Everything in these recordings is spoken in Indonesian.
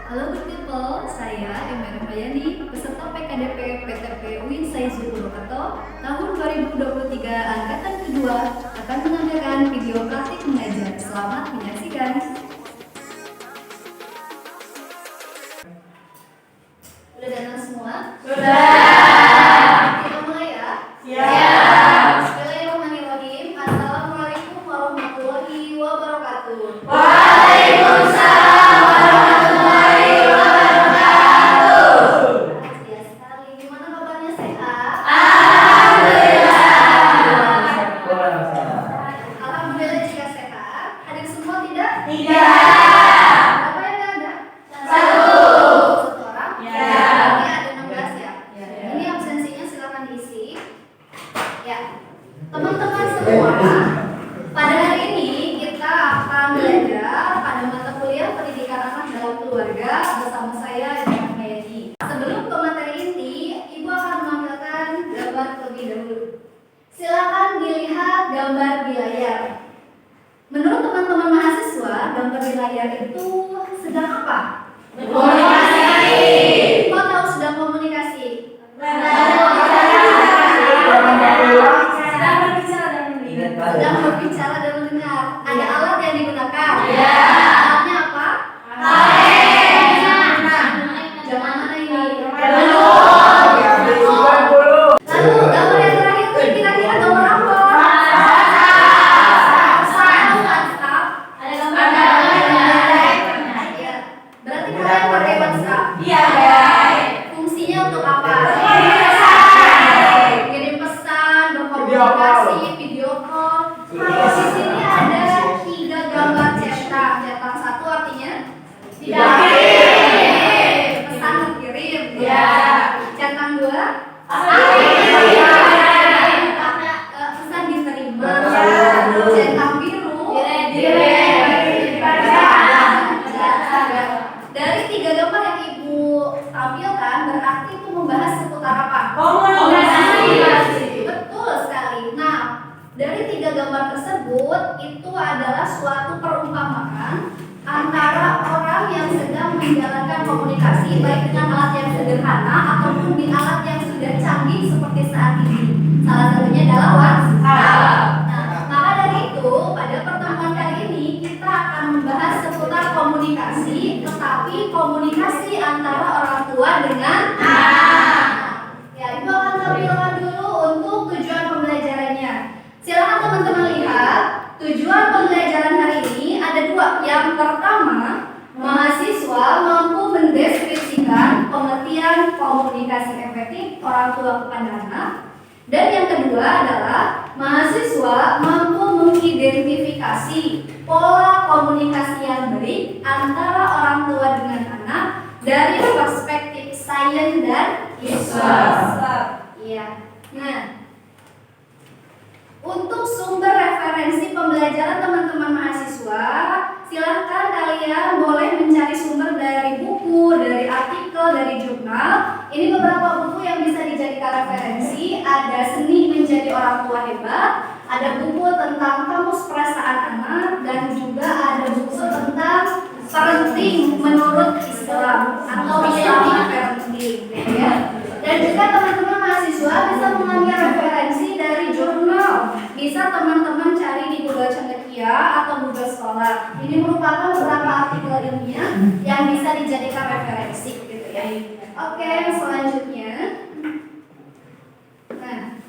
Halo good people, saya Emma Ramayani, peserta PKDP PTP UIN Saizul Purwokerto tahun 2023 angkatan kedua akan menampilkan video praktik mengajar. Selamat menyaksikan. Sudah datang semua? Sudah. Kita mulai ya? Siap. Bismillahirrahmanirrahim. Assalamualaikum warahmatullahi wabarakatuh. Waalaikumsalam warahmatullahi wabarakatuh. Bahagia sekali. Gimana kabarnya, sehat? Alhamdulillah jika sehat. Hadir semua tidak? Tidak. Berapa yang nggak ada? Satu. Satu orang? Ya. Ini ada 16 ya? Ya. Ini absensinya silakan diisi. Ya. Teman-teman semua, pada hari ini kita akan belajar pada mata kuliah pendidikan anak dalam keluarga bersama saya Emma Ramayani. Sebelum ke materi inti, Ibu akan menampilkan gambar terlebih dahulu. Silakan dilihat gambar di layar. Menurut teman-teman mahasiswa, gambar di layar itu sedang apa? Komunikasi. Kok tahu sedang komunikasi? Sedang berbicara dan mendengar. Ada alat yang digunakan. Ya. Alatnya apa? Zaman mana ini? Lalu gambar yang terakhir itu kira-kira gambar apa? WhatsApp. Ada gambar. Ya. Berarti kalian pakai WhatsApp. Iya. Fungsinya untuk apa? Kirim pesan, berkomunikasi, video call. Di sini ada 3 gambar cetak. Cetak 1 artinya tidak pesan dikirim. Ya. Cetak 2 pesan diterima. Cetak biru dari 3 gambar yang Ibu tampilkan berarti itu membahas seputar apa? Komunikasi. Betul sekali. Nah, dari 3 gambar tersebut itu adalah suatu perumpamaan antara orang yang sedang menjalankan komunikasi baik dengan alat yang sederhana ataupun di alat yang sudah canggih seperti saat ini. Salah satunya adalah WhatsApp. Nah, maka dari itu pada pertemuan kali ini kita akan membahas seputar komunikasi, tetapi komunikasi antara orang tua dengan anak. Ya, Ibu akan tampilkan dulu untuk tujuan pembelajarannya. Silakan teman-teman lihat. Tujuan pembelajaran hari ini ada 2. Yang pertama, mahasiswa mampu mendeskripsikan pengertian komunikasi efektif orang tua kepada anak. Dan yang kedua adalah mahasiswa mampu mengidentifikasi pola komunikasi yang baik antara orang tua dengan anak dari perspektif sains dan Islam. Iya. Nah, untuk sumber referensi pembelajaran teman-teman mahasiswa, silahkan kalian boleh mencari sumber dari buku, dari artikel, dari jurnal. Ini beberapa buku yang bisa dijadikan referensi. Ada Seni Menjadi Orang Tua Hebat, ada buku tentang kamus perasaan anak, dan juga ada buku tentang parenting menurut Islam atau Islamic parenting, ya. Dan juga teman-teman mahasiswa bisa mengambil referensi dari jurnal. Bisa teman-teman cari di Google Cendekia atau Google Scholar. Ini merupakan beberapa artikel ilmiah yang bisa dijadikan referensi, gitu ya. Oke, selanjutnya. Nah,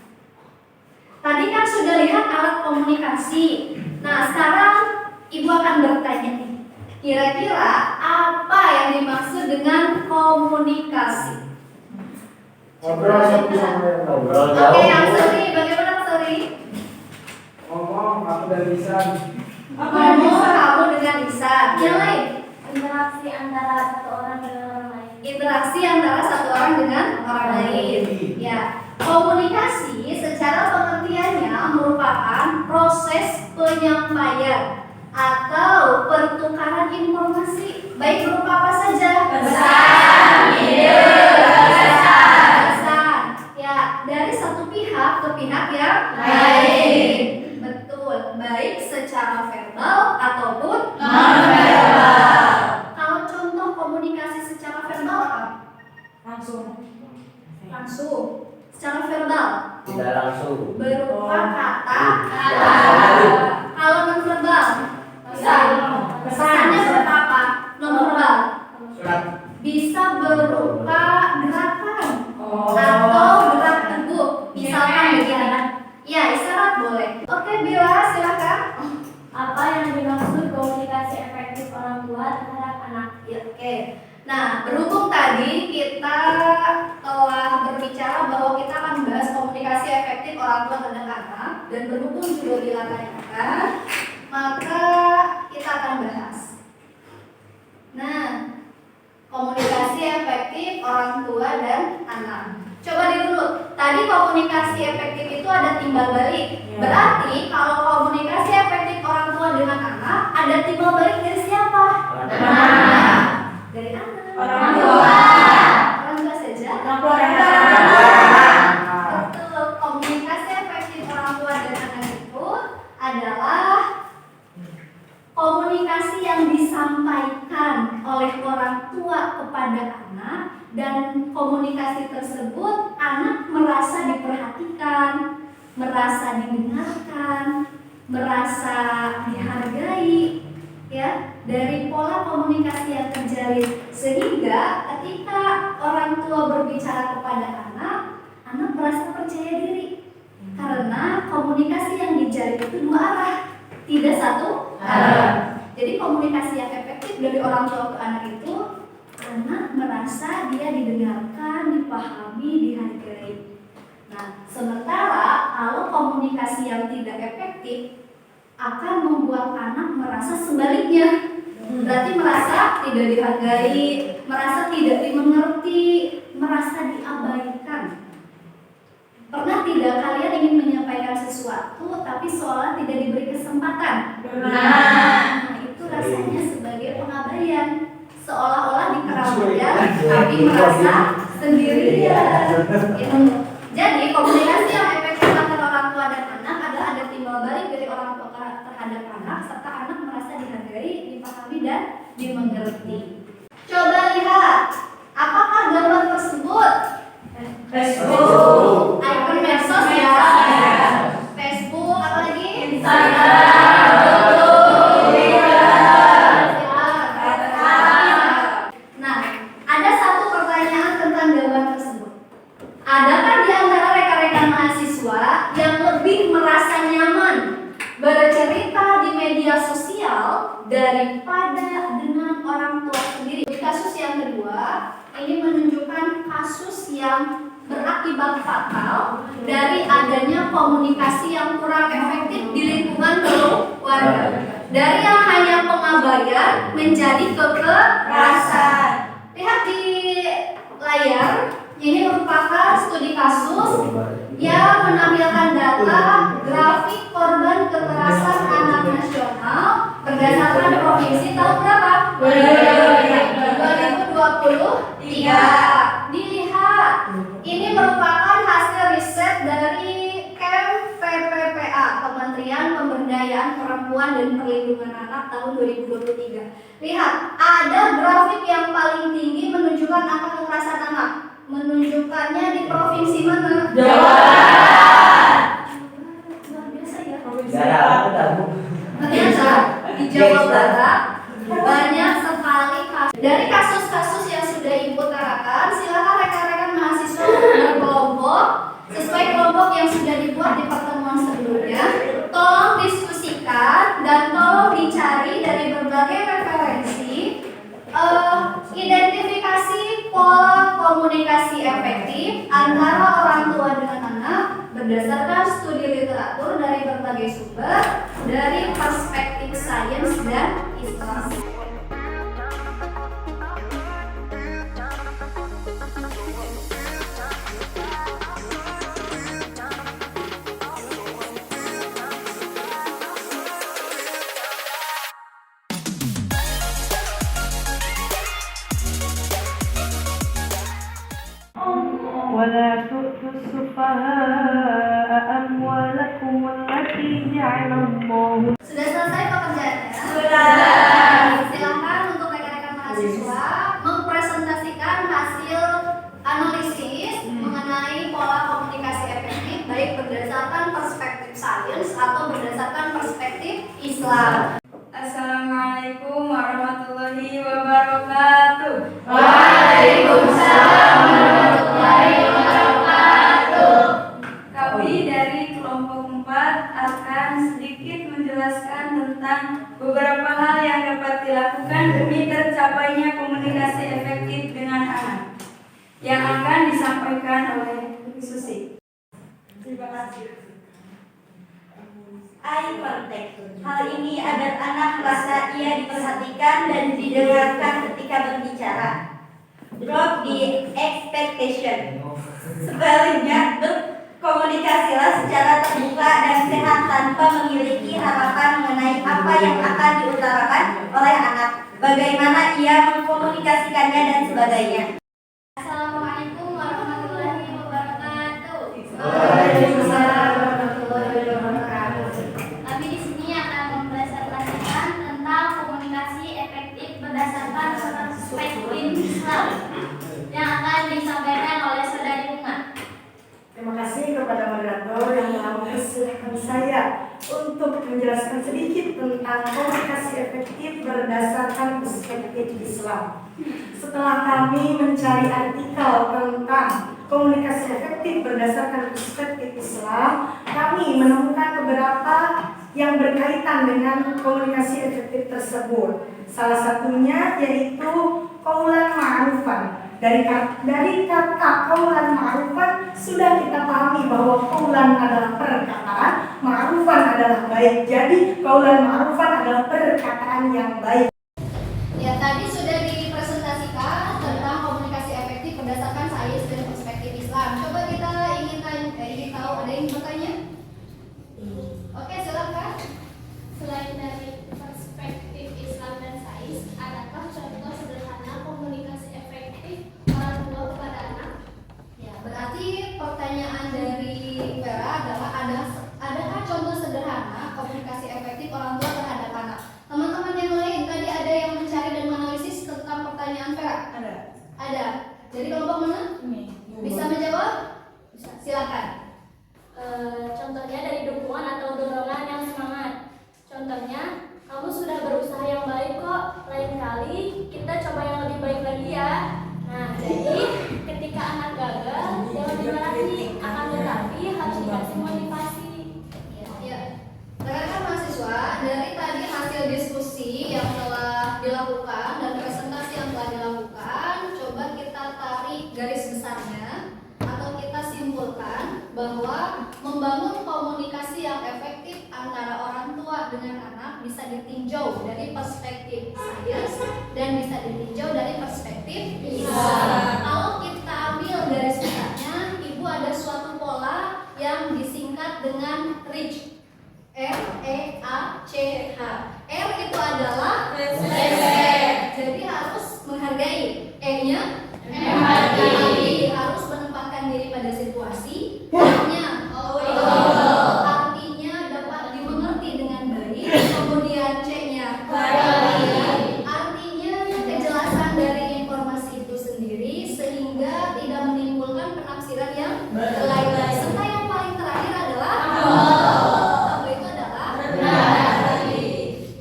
tadi kan sudah lihat alat komunikasi. Nah, sekarang Ibu akan bertanya nih. Kira-kira apa yang dimaksud dengan komunikasi? Ngobrol satu sama yang ngobrol Oke, yang Seri, bagaimana Seri? ngomong aku dan lisan. Ngomong kamu dengan lisan. Yang lain? Interaksi antara satu orang dengan orang lain. Interaksi antara satu orang dengan orang lain. Ya, komunikasi secara pengertiannya merupakan proses penyampaian atau pertukaran informasi, baik berupa apa saja? Pesan, ide, Pesan. Ya, dari satu pihak ke pihak yang lain. Betul, baik secara verbal ataupun non-verbal. Kalau contoh komunikasi Langsung. Secara verbal. Tidak langsung. Berupa kata. Kalau non verbal. Pesannya berupa apa? Non verbal. Surat. Bisa berupa gerakan atau gerak tubuh. Misalkan begini. Ya, isyarat boleh. Oke, Bila, silakan. Apa yang dimaksud komunikasi efektif orang tua terhadap anak? Ya, oke. Nah, berhubung tadi kita telah berbicara bahwa kita akan membahas komunikasi efektif orang tua terhadap anak, dan berhubung juga ditanyakan, maka kita akan bahas. Nah, komunikasi efektif orang tua dan anak. Coba dirunut. Tadi komunikasi efektif itu ada timbal balik. Berarti kalau komunikasi efektif orang tua dengan anak, ada timbal balik dari siapa? Anak. Dari anak. Orang tua. Orang tua saja. Betul. Komunikasi efektif orang tua dan anak itu adalah komunikasi yang disampaikan oleh orang tua kepada anak, dan komunikasi tersebut anak merasa diperhatikan, merasa didengarkan, merasa dihargai, ya, dari pola komunikasi yang terjalin, sehingga ketika orang tua berbicara kepada anak merasa percaya diri karena komunikasi yang dijalin itu dua arah, tidak satu arah. Jadi komunikasi yang efektif dari orang tua ke anak itu, anak merasa dia didengarkan, dipahami, dihargai. Nah, sementara kalau komunikasi yang tidak efektif akan membuat anak merasa sebaliknya. Berarti merasa tidak dihargai, merasa tidak dimengerti, merasa diabaikan. Pernah tidak kalian ingin menyampaikan sesuatu tapi seolah tidak diberi kesempatan? Nah, itu rasanya sebagai pengabaian. Seolah-olah dikeramaikan tapi merasa sendirian. Gitu. Jadi komunikasi yang efektif antara orang tua dan anak adalah ada timbal balik dari orang tua terhadap anak, serta anak merasa dihargai, dipahami, dan dimengerti. Coba lihat, apakah gambar tersebut? Facebook. Icon medsos ya. Facebook, apa lagi? Nah, ada satu pertanyaan tentang gambar tersebut. Adakah di antara rekan-rekan mahasiswa yang lebih merasa nyaman bercerita di media sosial daripada dengan orang tua sendiri? Di kasus yang kedua, ini menunjukkan kasus yang berakibat fatal dari adanya komunikasi yang kurang efektif di lingkungan keluarga. Dari yang hanya pengabaian menjadi kekerasan. Lihat di layar, ini merupakan studi kasus yang menampilkan data grafik korban kekerasan anak nasional berdasarkan provinsi tahun berapa? 2023. Dilihat, ini merupakan hasil riset dari KMPPPA, Kementerian Pemberdayaan Perempuan dan Perlindungan Anak tahun 2023. Lihat, ada grafik yang paling tinggi menunjukkan angka kekerasan anak. Menunjukkannya di provinsi mana? Jawa. Luar biasa ya. Ternyata di Jawa Barat banyak sekali kasus. Dari kasus-kasus yang sudah Ibu utarakan, silakan rekan-rekan mahasiswa berkelompok sesuai kelompok yang sudah dibuat di pertemuan sebelumnya. Tolong diskusikan dan tolong dicari dari berbagai referensi identifikasi pola komunikasi efektif antara orang tua dengan anak berdasarkan studi literatur dari berbagai sumber, dari perspektif sains dan Islam. ولا تؤتوا السفهاء أموالكم التي جعل الله. Sudah selesai pekerjaannya? Silakan untuk rekan-rekan mahasiswa mempresentasikan hasil Islam. Assalamualaikum warahmatullahi wabarakatuh. Waalaikumsalam warahmatullahi wabarakatuh. Kami dari kelompok 4 akan sedikit menjelaskan tentang beberapa hal yang dapat dilakukan demi tercapainya komunikasi efektif dengan anak yang akan disampaikan oleh Ibu Susi. Terima kasih. Eye contact. Hal ini agar anak merasa ia diperhatikan dan didengarkan ketika berbicara. Drop the expectation. Sebaliknya, berkomunikasilah secara terbuka dan sehat tanpa memiliki harapan mengenai apa yang akan diutarakan oleh anak, bagaimana ia mengkomunikasikannya dan sebagainya. Assalamualaikum warahmatullahi wabarakatuh. Waalaikumsalam warahmatullahi wabarakatuh. Kami di sini akan mempresentasikan tentang komunikasi efektif berdasarkan perspektif Islam yang akan disampaikan oleh saudari Bunga. Terima kasih kepada moderator yang telah mempersilahkan saya untuk menjelaskan sedikit tentang komunikasi efektif berdasarkan perspektif Islam. Setelah kami mencari artikel tentang komunikasi efektif berdasarkan perspektif Islam, kami menemukan beberapa yang berkaitan dengan komunikasi efektif tersebut. Salah satunya yaitu qaulan ma'rufan. Dari kata qaulan ma'rufan sudah kita pahami bahwa qaulan adalah perkataan, ma'rufan adalah baik. Jadi qaulan ma'rufan adalah perkataan yang baik. Ya, tadi sudah dipresentasikan tentang komunikasi efektif berdasarkan sains dan perspektif Islam. Coba kita ingin tahu, ada yang bertanya? Oke, silakan. Selain dari perspektif Islam dan sains, adakah contoh sederhana komunikasi efektif orang tua kepada anak? Ya, berarti pertanyaan dari Vera adalah adakah contoh sederhana komunikasi efektif orang tua terhadap anak? Teman-teman yang lain tadi ada yang mencari dan menganalisis tentang pertanyaan Vera? Ada. Jadi kelompok mana? Bisa menjawab? Bisa. Silakan. Contohnya dari dukungan atau dorongan yang semangat. Contohnya, kamu sudah berusaha yang baik kok. Lain kali kita coba yang lebih baik lagi ya. Nah, jadi ketika anak gagal, jangan dimarahi, akan tetapi harus dikasih motivasi. Ya. Rekan mahasiswa, dari tadi hasil diskusi yang telah dilakukan dan presentasi yang telah dilakukan, coba kita tarik garis besarnya atau kita simpulkan bahwa membangun komunikasi yang efektif antara orang tua dengan anak bisa ditinjau dari perspektif sains dan bisa ditinjau dari perspektif Islam. Kalau kita ambil garis besarnya, Ibu ada suatu pola yang disingkat dengan REACH. REACH. R itu adalah respect. Jadi harus menghargai. E-nya empati. Harus menempatkan diri pada situasi. O-nya artinya dapat dimengerti dengan baik. Kemudian C-nya artinya kejelasan dari informasi itu sendiri sehingga tidak menimbulkan penafsiran yang berlainan. Serta yang paling terakhir adalah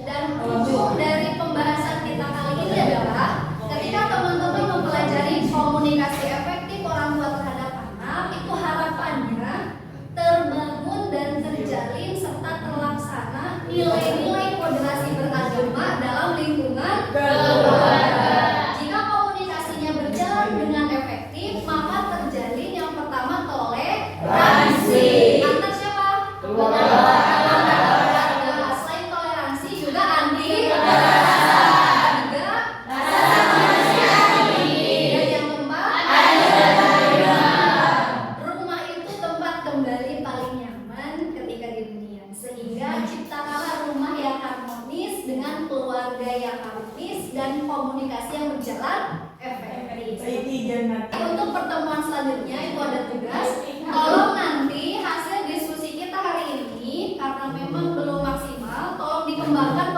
dan ujung dari pembahasan kita kali ini adalah ketika teman-teman mempelajari komunikasi efektif orang tua terhadap anak, itu harapannya terbangun dan terjalin serta terlaksana nilai-nilai moderasi beragama dalam lingkungan keluarga. Jika komunikasinya berjalan dengan efektif, maka terjalin yang pertama toleransi. Antar siapa? Keluarga. Selain toleransi juga anti juga dan yang keempat rumah itu tempat kembali paling nyaman ketika di dunia, sehingga ciptakanlah rumah yang harmonis dengan keluarga yang harmonis dan komunikasi yang berjalan efektif. Untuk pertemuan selanjutnya itu ada tugas. Tolong nanti hasil diskusi kita hari ini karena memang belum maksimal, tolong dikembangkan